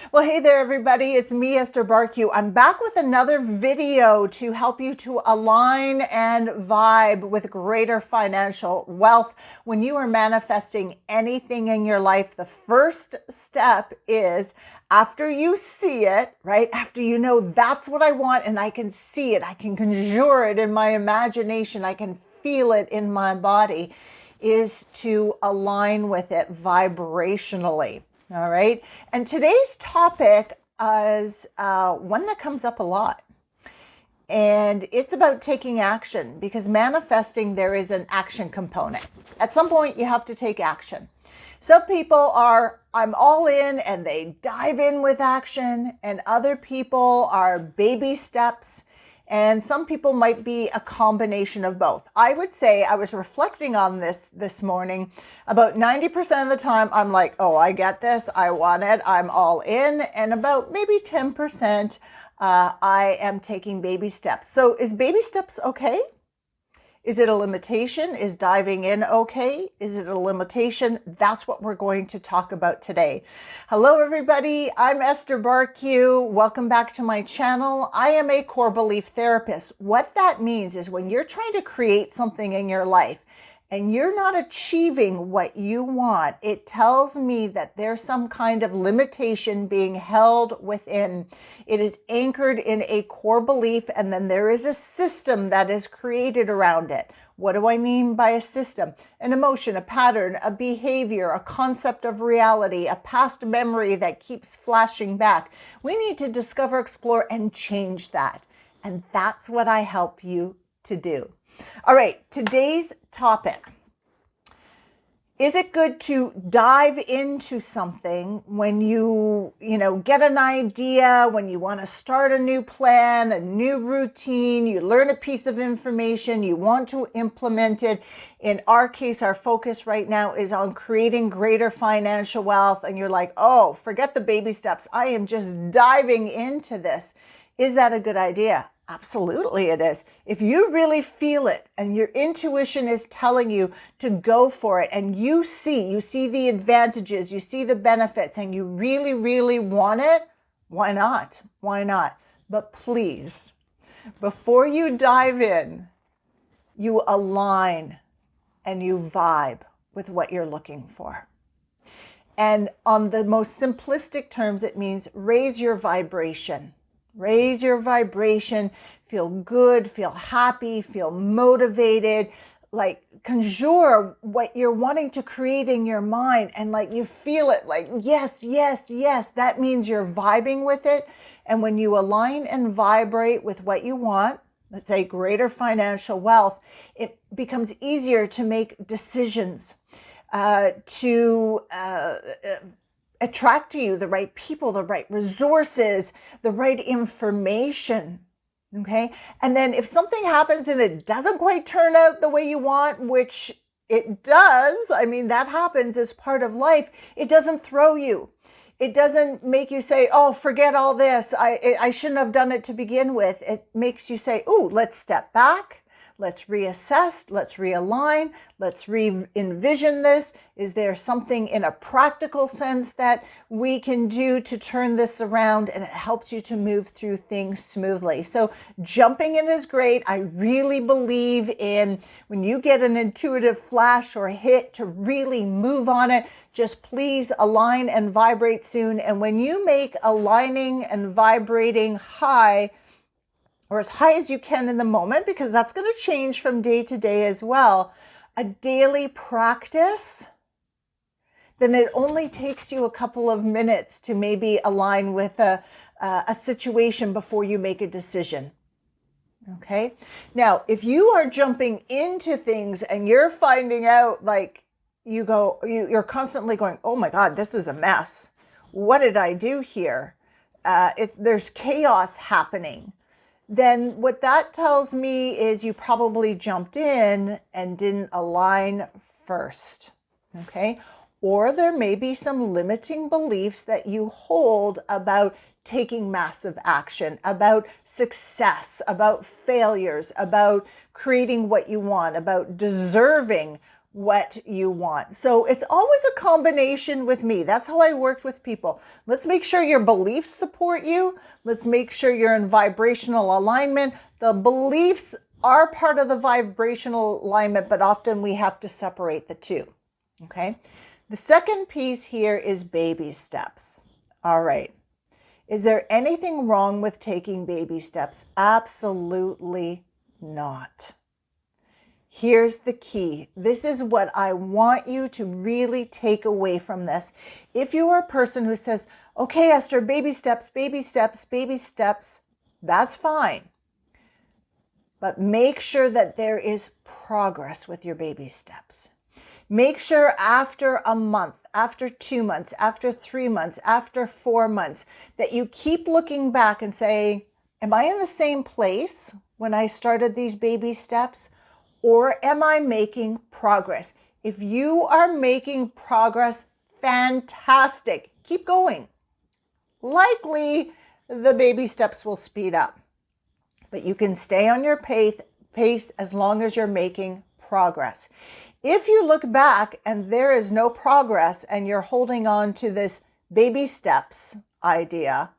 Well, hey there, everybody. It's me, Esther Bartkiw. I'm back with another video to help you to align and vibe with greater financial wealth. When you are manifesting anything in your life, the first step is after you see it, right? After you know that's what I want and I can see it, I can conjure it in my imagination, I can feel it in my body, is to align with it vibrationally. All right. And today's topic is one that comes up a lot. And it's about taking action, because manifesting, there is an action component. At some point, you have to take action. Some people are, I'm all in, and they dive in with action. And other people are baby steps. And some people might be a combination of both. I would say, I was reflecting on this morning, about 90% of the time, I'm like, oh, I get this, I want it, I'm all in. And about maybe 10%, I am taking baby steps. So is baby steps okay? Is it a limitation? Is diving in okay? Is it a limitation? That's what we're going to talk about today. Hello, everybody. I'm Esther Bartkiw. Welcome back to my channel. I am a core belief therapist. What that means is when you're trying to create something in your life and you're not achieving what you want, it tells me that there's some kind of limitation being held within. It is anchored in a core belief, and then there is a system that is created around it. What do I mean by a system? An emotion, a pattern, a behavior, a concept of reality, a past memory that keeps flashing back. We need to discover, explore, and change that. And that's what I help you to do. All right, today's topic. Is it good to dive into something when you get an idea, when you want to start a new plan, a new routine, you learn a piece of information, you want to implement it? In our case, our focus right now is on creating greater financial wealth, and you're like, oh, forget the baby steps. I am just diving into this. Is that a good idea? Absolutely it is. If you really feel it and your intuition is telling you to go for it, and you see the advantages, you see the benefits, and you really, really want it, why not? Why not? But please, before you dive in, you align and you vibe with what you're looking for. And on the most simplistic terms, it means raise your vibration. Raise your vibration, feel good, feel happy, feel motivated, like conjure what you're wanting to create in your mind, and like you feel it like, yes, yes, yes. That means you're vibing with it. And when you align and vibrate with what you want, let's say greater financial wealth, it becomes easier to make decisions, to attract to you the right people, the right resources, the right information. Okay. And then if something happens and it doesn't quite turn out the way you want, which it does, I mean, that happens as part of life. It doesn't throw you. It doesn't make you say, oh, forget all this. I shouldn't have done it to begin with. It makes you say, oh, let's step back. Let's reassess, let's realign, let's re-envision this. Is there something in a practical sense that we can do to turn this around? And it helps you to move through things smoothly. So jumping in is great. I really believe in when you get an intuitive flash or hit to really move on it, just please align and vibrate soon. And when you make aligning and vibrating high, or as high as you can in the moment, because that's going to change from day to day as well, a daily practice, then it only takes you a couple of minutes to maybe align with a situation before you make a decision. Okay. Now, if you are jumping into things and you're finding out, like you're constantly going, oh my God, this is a mess. What did I do here? There's chaos happening. Then what that tells me is you probably jumped in and didn't align first, okay? Or there may be some limiting beliefs that you hold about taking massive action, about success, about failures, about creating what you want, about deserving what you want. So it's always a combination with me. That's how I worked with people. Let's make sure your beliefs support you. Let's make sure you're in vibrational alignment. The beliefs are part of the vibrational alignment, but often we have to separate the two. Okay. The second piece here is baby steps. All right. Is there anything wrong with taking baby steps? Absolutely not. Here's the key. This is what I want you to really take away from this. If you are a person who says, okay, Esther, baby steps, baby steps, baby steps, that's fine. But make sure that there is progress with your baby steps. Make sure after a month, after 2 months, after 3 months, after 4 months, that you keep looking back and say, am I in the same place when I started these baby steps? Or am I making progress? If you are making progress, fantastic. Keep going. Likely the baby steps will speed up, but you can stay on your pace as long as you're making progress. If you look back and there is no progress and you're holding on to this baby steps idea,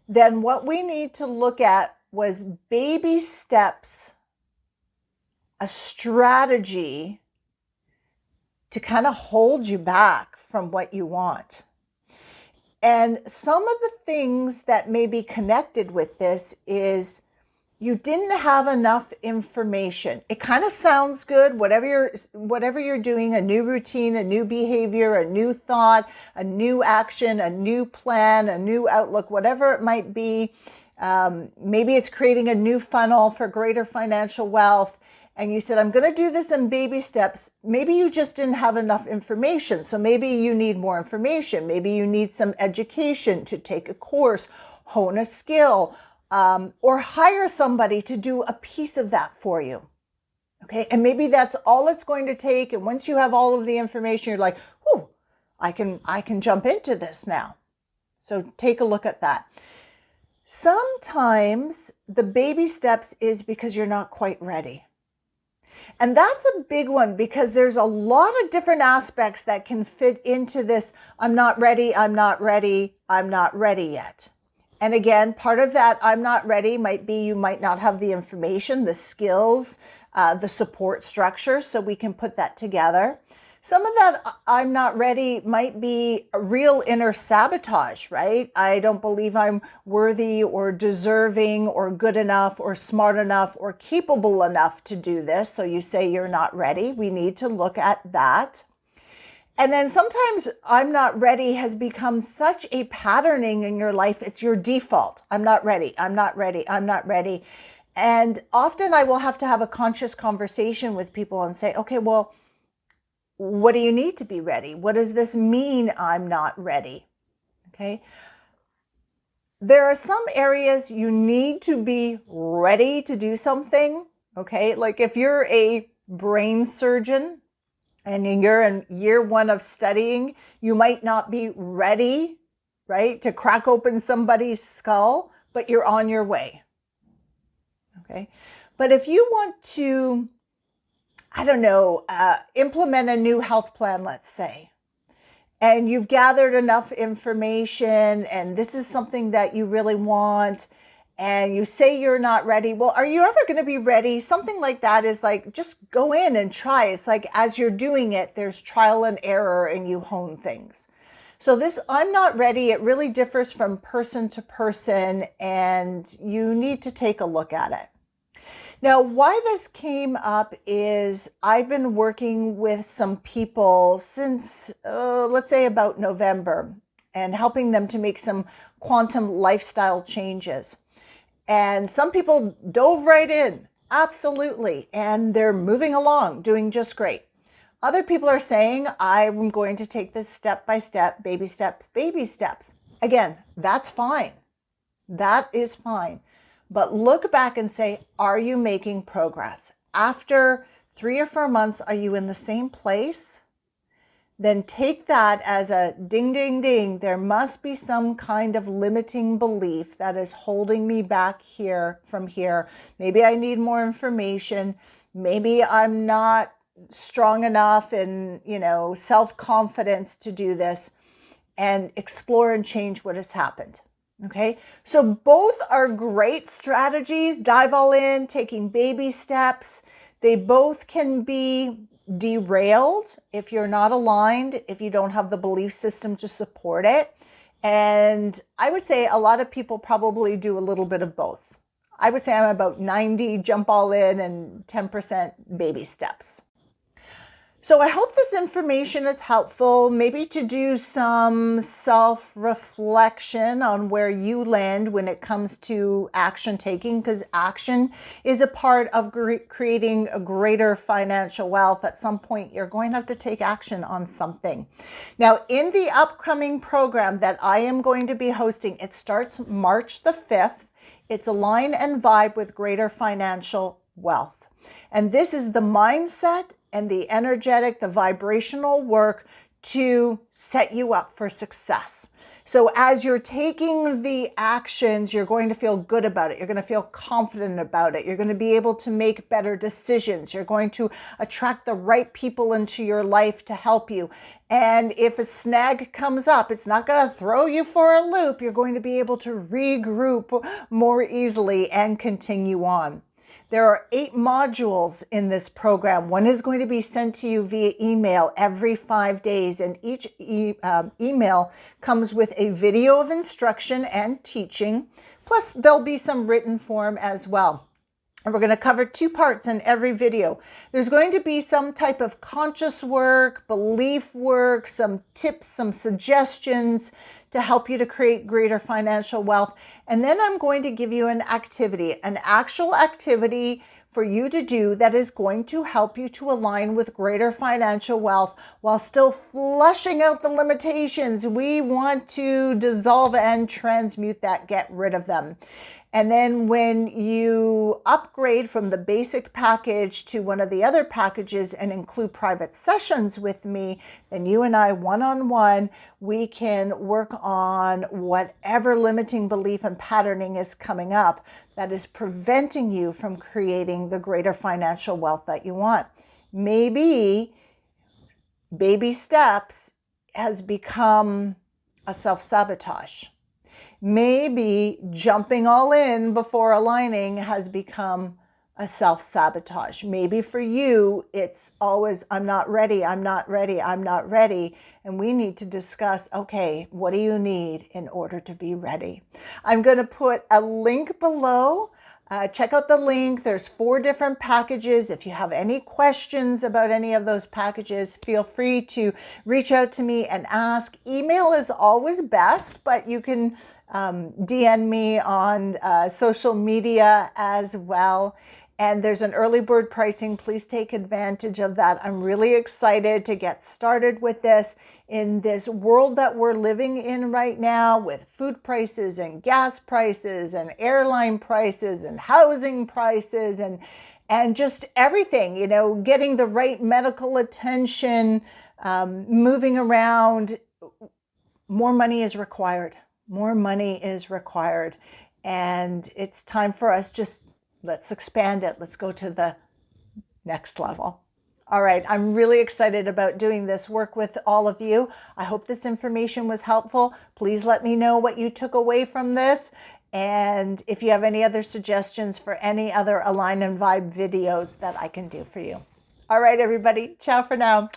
then what we need to look at was baby steps, a strategy to kind of hold you back from what you want. And some of the things that may be connected with this is you didn't have enough information. It kind of sounds good, whatever you're doing, a new routine, a new behavior, a new thought, a new action, a new plan, a new outlook, whatever it might be. Maybe it's creating a new funnel for greater financial wealth. And you said, I'm going to do this in baby steps. Maybe you just didn't have enough information. So maybe you need more information. Maybe you need some education to take a course, hone a skill, or hire somebody to do a piece of that for you. Okay. And maybe that's all it's going to take. And once you have all of the information, you're like, oh, I can jump into this now. So take a look at that. Sometimes the baby steps is because you're not quite ready. And that's a big one because there's a lot of different aspects that can fit into this. I'm not ready. I'm not ready. I'm not ready yet. And again, part of that I'm not ready might be you might not have the information, the skills, the support structure, so we can put that together. Some of that I'm not ready might be a real inner sabotage, right? I don't believe I'm worthy or deserving or good enough or smart enough or capable enough to do this. So you say you're not ready. We need to look at that. And then sometimes I'm not ready has become such a patterning in your life. It's your default. I'm not ready. I'm not ready. I'm not ready. And often I will have to have a conscious conversation with people and say, okay, well, what do you need to be ready? What does this mean I'm not ready? Okay. There are some areas you need to be ready to do something. Okay. Like if you're a brain surgeon and you're in year 1 of studying, you might not be ready, right, to crack open somebody's skull, but you're on your way. Okay. But if you want to, I don't know, implement a new health plan, let's say, and you've gathered enough information and this is something that you really want and you say you're not ready. Well, are you ever going to be ready? Something like that is like, just go in and try. It's like as you're doing it, there's trial and error and you hone things. So this I'm not ready, it really differs from person to person and you need to take a look at it. Now, why this came up is I've been working with some people since, let's say about November and helping them to make some quantum lifestyle changes. And some people dove right in, absolutely, and they're moving along, doing just great. Other people are saying, I'm going to take this step by step, baby steps, baby steps. Again, that's fine. That is fine. But look back and say, are you making progress? After 3 or 4 months, are you in the same place? Then take that as a ding, ding, ding. There must be some kind of limiting belief that is holding me back here from here. Maybe I need more information. Maybe I'm not strong enough and, self-confidence to do this and explore and change what has happened. Okay, so both are great strategies. Dive all in, taking baby steps. They both can be derailed if you're not aligned, if you don't have the belief system to support it. And I would say a lot of people probably do a little bit of both. I would say I'm about 90 jump all in and 10% baby steps. So I hope this information is helpful, maybe to do some self-reflection on where you land when it comes to action taking, because action is a part of creating a greater financial wealth. At some point, you're going to have to take action on something. Now, in the upcoming program that I am going to be hosting, it starts March the 5th. It's Align and Vibe with Greater Financial Wealth. And this is the mindset and the energetic, the vibrational work to set you up for success. So as you're taking the actions, you're going to feel good about it. You're going to feel confident about it. You're going to be able to make better decisions. You're going to attract the right people into your life to help you. And if a snag comes up, it's not going to throw you for a loop. You're going to be able to regroup more easily and continue on. There are 8 modules in this program. One is going to be sent to you via email every 5 days, and each email comes with a video of instruction and teaching, plus there'll be some written form as well. And we're going to cover 2 parts in every video. There's going to be some type of conscious work, belief work, some tips, some suggestions to help you to create greater financial wealth. And then I'm going to give you an activity, an actual activity for you to do that is going to help you to align with greater financial wealth while still flushing out the limitations. We want to dissolve and transmute that, get rid of them. And then when you upgrade from the basic package to one of the other packages and include private sessions with me, then you and I one-on-one, we can work on whatever limiting belief and patterning is coming up that is preventing you from creating the greater financial wealth that you want. Maybe baby steps has become a self-sabotage. Maybe jumping all in before aligning has become a self-sabotage. Maybe for you, it's always, I'm not ready, I'm not ready, I'm not ready. And we need to discuss, okay, what do you need in order to be ready? I'm going to put a link below. Check out the link. There's 4 different packages. If you have any questions about any of those packages, feel free to reach out to me and ask. Email is always best, but you can DM me on social media as well. And there's an early bird pricing. Please take advantage of that. I'm really excited to get started with this in this world that we're living in right now, with food prices and gas prices and airline prices and housing prices and just everything, getting the right medical attention, moving around. More money is required. More money is required. And it's time for us let's expand it. Let's go to the next level. All right, I'm really excited about doing this work with all of you. I hope this information was helpful. Please let me know what you took away from this. And if you have any other suggestions for any other Align and Vibe videos that I can do for you. All right, everybody. Ciao for now.